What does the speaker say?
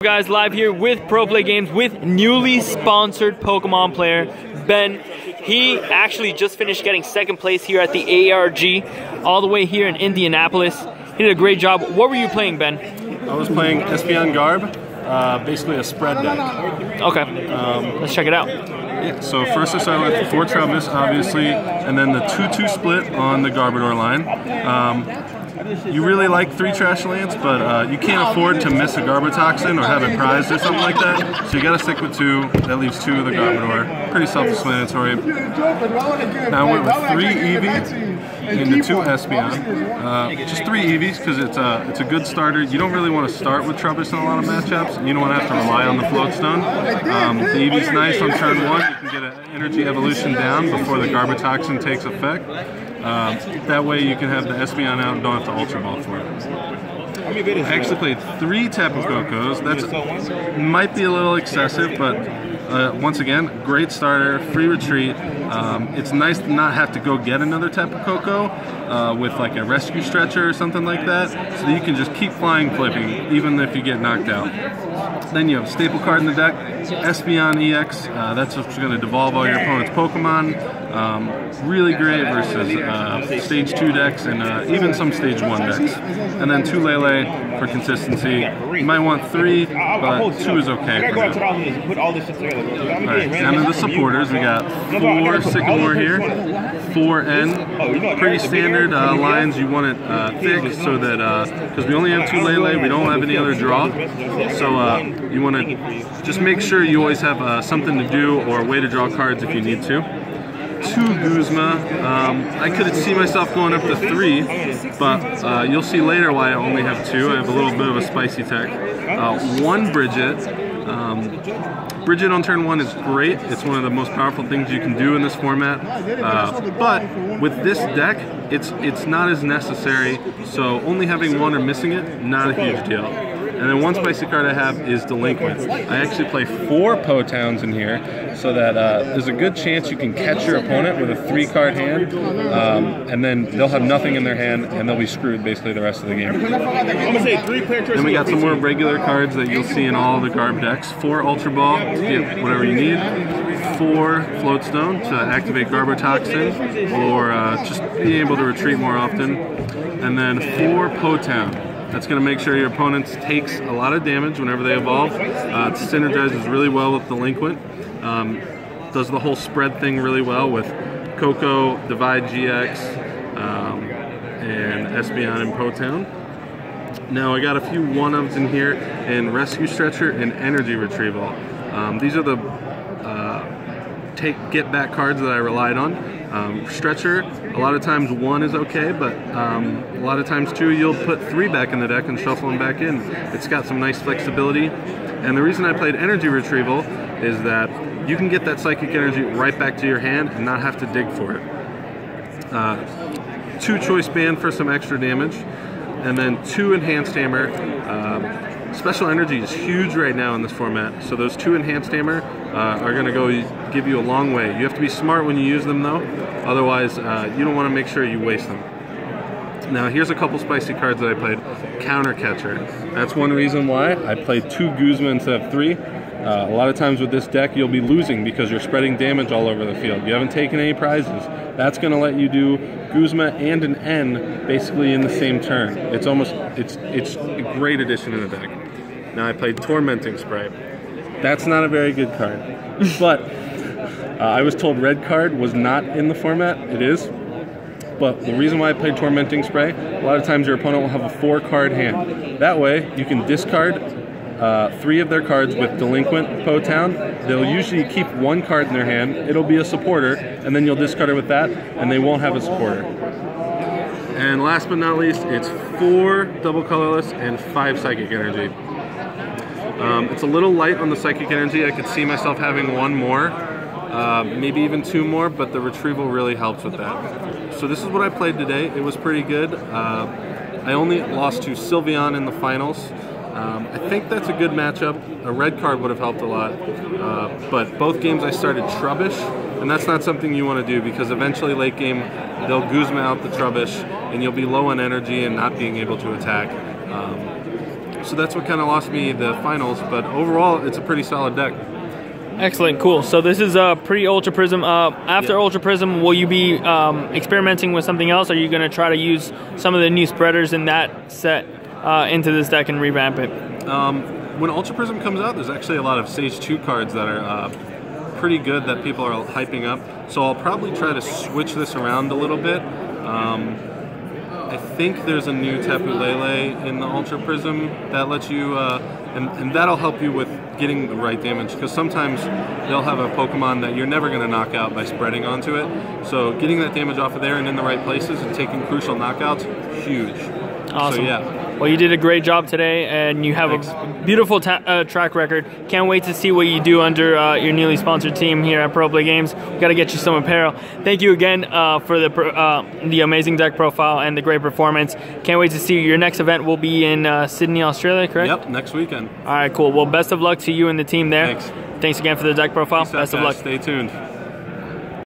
Guys, live here with Pro Play Games with newly sponsored Pokemon player Ben. He actually just finished getting second place here at the ARG all the way here in Indianapolis. He did a great job. What were you playing, Ben? I was playing Espeon Garb, basically a spread deck. Okay, let's check it out. Yeah, so first I started with 4 Trubbish, obviously, and then the 2-2 split on the Garbodor line. You really like 3 Trash Lance, but you can't afford to miss a Garbotoxin or have it prized or something like that. So you gotta stick with 2. That leaves 2 of the Garbodor. Pretty self-explanatory. Now I went with 3 Eevees into 2 Espeon. Just 3 Eevees because it's a good starter. You don't really want to start with Trubbish in a lot of matchups. You don't want to have to rely on the Floatstone. The Eevee's nice on turn 1. You can get an energy evolution down before the Garbotoxin takes effect. That way you can have the Espeon out and don't have to Ultra Ball for it. I actually played 3 Tapu Kokos. That might be a little excessive, but once again, great starter, free retreat. It's nice to not have to go get another Tapu Koko with like a rescue stretcher or something like that, so that you can just keep flying flipping even if you get knocked out. Then you have a staple card in the deck, Espeon EX. That's what's going to devolve all your opponent's Pokemon. Really great versus Stage 2 decks and even some Stage 1 decks. And then 2 Lele for consistency. You might want 3, but 2 is okay for now. Alright, down to the supporters. We got 4 Sycamore here, 4 N. Pretty standard lines. You want it thick so that, because we only have 2 Lele, we don't have any other draw. So you want to just make sure you always have something to do or a way to draw cards if you need to. 2 Guzma. I could see myself going up to 3, but you'll see later why I only have 2. I have a little bit of a spicy tech. 1 Bridget. Bridget on turn 1 is great. It's one of the most powerful things you can do in this format. But with this deck, it's not as necessary. So only having 1 or missing it, not a huge deal. And then 1 spicy card I have is Delinquent. I actually play 4 Potowns in here so that there's a good chance you can catch your opponent with a 3-card hand, and then they'll have nothing in their hand and they'll be screwed basically the rest of the game. Then we got some more regular cards that you'll see in all the Garb decks. 4 Ultra Ball to get whatever you need. 4 Floatstone to activate Garbotoxin or just be able to retreat more often. And then 4 Potown. That's going to make sure your opponent takes a lot of damage whenever they evolve. It synergizes really well with Delinquent. Does the whole spread thing really well with Coco, Divide GX, and Espeon and Potown. Now I got a few 1-ofs in here in Rescue Stretcher and Energy Retrieval. These are the get back cards that I relied on. Stretcher, a lot of times 1 is okay, but a lot of times 2 you'll put 3 back in the deck and shuffle them back in. It's got some nice flexibility. And the reason I played Energy Retrieval is that you can get that Psychic Energy right back to your hand and not have to dig for it. 2 Choice Band for some extra damage, and then 2 Enhanced Hammer. Special Energy is huge right now in this format, so those 2 Enhanced Hammer are going to go give you a long way. You have to be smart when you use them though, otherwise you don't want to make sure you waste them. Now here's a couple spicy cards that I played. Counter Catcher. That's one reason why I played 2 Guzma instead of 3. A lot of times with this deck you'll be losing because you're spreading damage all over the field. You haven't taken any prizes. That's going to let you do Guzma and an N basically in the same turn. It's a great addition to the deck. Now I played Tormenting Spray. That's not a very good card, but I was told Red Card was not in the format. It is. But the reason why I played Tormenting Spray, a lot of times your opponent will have a 4-card hand. That way you can discard 3 of their cards with Delinquent Potown. They'll usually keep 1 card in their hand. It'll be a supporter, and then you'll discard it with that, and they won't have a supporter. And last but not least, it's 4 double colorless and 5 Psychic Energy. It's a little light on the Psychic Energy. I could see myself having 1 more, maybe even 2 more, but the retrieval really helps with that. So this is what I played today. It was pretty good. I only lost to Sylveon in the finals. I think that's a good matchup. A red card would have helped a lot, but both games I started Trubbish, and that's not something you want to do because eventually late game they'll Guzma out the Trubbish and you'll be low on energy and not being able to attack. So that's what kind of lost me the finals, but overall, it's a pretty solid deck. Excellent, cool. So this is pre-Ultra Prism. After Ultra Prism, will you be experimenting with something else? Are you going to try to use some of the new spreaders in that set into this deck and revamp it? When Ultra Prism comes out, there's actually a lot of Stage 2 cards that are pretty good that people are hyping up. So I'll probably try to switch this around a little bit. I think there's a new Tapu Lele in the Ultra Prism that lets you, and that'll help you with getting the right damage, because sometimes they'll have a Pokemon that you're never going to knock out by spreading onto it. So getting that damage off of there and in the right places and taking crucial knockouts, huge. Awesome. So yeah. Well, you did a great job today, and you have a beautiful track record. Can't wait to see what you do under your newly sponsored team here at Pro Play Games. We got to get you some apparel. Thank you again for the amazing deck profile and the great performance. Can't wait to see you. Your next event will be in Sydney, Australia, correct? Yep, next weekend. All right, cool. Well, best of luck to you and the team there. Thanks. Thanks again for the deck profile. Peace out, best of luck. Stay tuned.